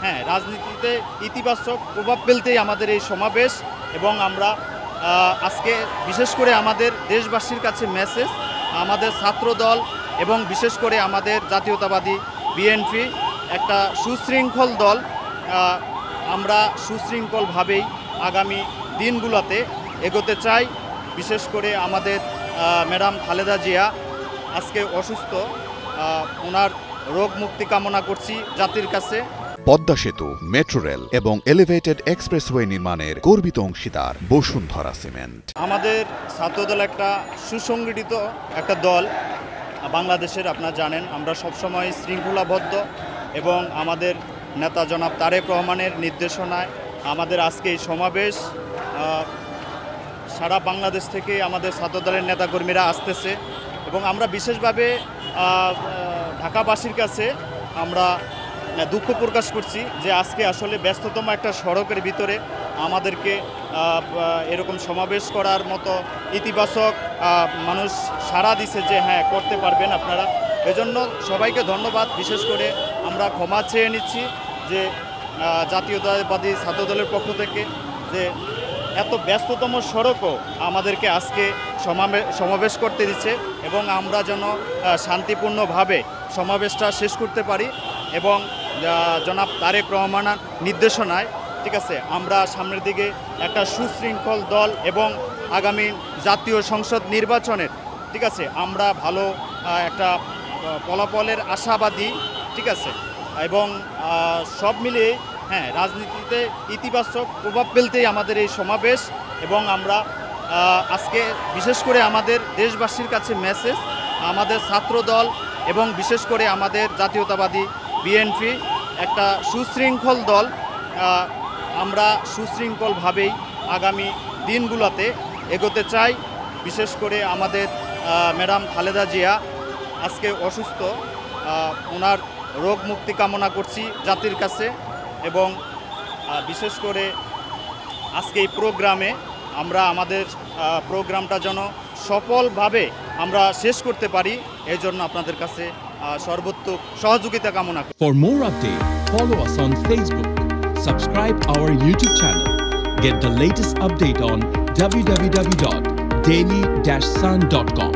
হ্যাঁ, রাজনীতিতে ইতিবাচক প্রভাব ফেলতেই আমাদের এই সমাবেশ। এবং আমরা আজকে বিশেষ করে আমাদের দেশবাসীর কাছে মেসেজ, আমাদের ছাত্রদল এবং বিশেষ করে আমাদের জাতীয়তাবাদী বিএনপি একটা সুশৃঙ্খল দল। আমরা সুশৃঙ্খলভাবেই আগামী দিনগুলোতে এগোতে চাই। বিশেষ করে আমাদের ম্যাডাম খালেদা জিয়া আজকে অসুস্থ, ওনার রোগ মুক্তি কামনা করছি জাতির কাছে। পদ্মা সেতু, মেট্রো রেল এবং এলিভেটেড এক্সপ্রেসওয়ে নির্মাণের গর্বিত অংশীদার বসুন্ধরা সিমেন্ট। আমাদের ছাত্রদল একটা সুসংগঠিত একটা দল বাংলাদেশের, আপনারা জানেন আমরা সবসময় শৃঙ্খলাবদ্ধ এবং আমাদের নেতা জনাব তারেক রহমানের নির্দেশনায় আমাদের আজকে এই সমাবেশ। সারা বাংলাদেশ থেকে আমাদের ছাত্রদলের নেতাকর্মীরা আসতেছে এবং আমরা বিশেষভাবে ঢাকাবাসীর কাছে আমরা দুঃখ প্রকাশ করছি যে আজকে আসলে ব্যস্ততম একটা সড়কের ভিতরে আমাদেরকে এরকম সমাবেশ করার মতো ইতিবাচক মানুষ সাড়া দিছে যে হ্যাঁ করতে পারবেন আপনারা। এজন্য সবাইকে ধন্যবাদ। বিশেষ করে আমরা ক্ষমা চেয়ে নিচ্ছি যে জাতীয়তাবাদী ছাত্রদলের পক্ষ থেকে যে এত ব্যস্ততম সড়কও আমাদেরকে আজকে সমাবেশ করতে দিচ্ছে এবং আমরা যেন শান্তিপূর্ণভাবে সমাবেশটা শেষ করতে পারি এবং জনাব তারেক রহমানের নির্দেশনায়, ঠিক আছে, আমরা সামনের দিকে একটা সুশৃঙ্খল দল এবং আগামী জাতীয় সংসদ নির্বাচনের, ঠিক আছে, আমরা ভালো একটা ফলাফলের আশাবাদী, ঠিক আছে। এবং সব মিলিয়ে হ্যাঁ, রাজনীতিতে ইতিবাচক প্রভাব ফেলতেই আমাদের এই সমাবেশ। এবং আমরা আজকে বিশেষ করে আমাদের দেশবাসীর কাছে মেসেজ, আমাদের ছাত্রদল এবং বিশেষ করে আমাদের জাতীয়তাবাদী বিএনপি একটা সুশৃঙ্খল দল। আমরা সুশৃঙ্খলভাবেই আগামী দিনগুলোতে এগোতে চাই। বিশেষ করে আমাদের ম্যাডাম খালেদা জিয়া আজকে অসুস্থ, ওনার রোগ মুক্তি কামনা করছি জাতির কাছে। এবং বিশেষ করে আজকে এই প্রোগ্রামে আমরা আমাদের প্রোগ্রামটা যেন সফলভাবে আমরা শেষ করতে পারি, এই জন্য আপনাদের কাছে সর্বোত্তম সহযোগিতা কামনা করি। For more updates, follow us on Facebook, subscribe our YouTube channel, get the latest update on www.daily-sun.com.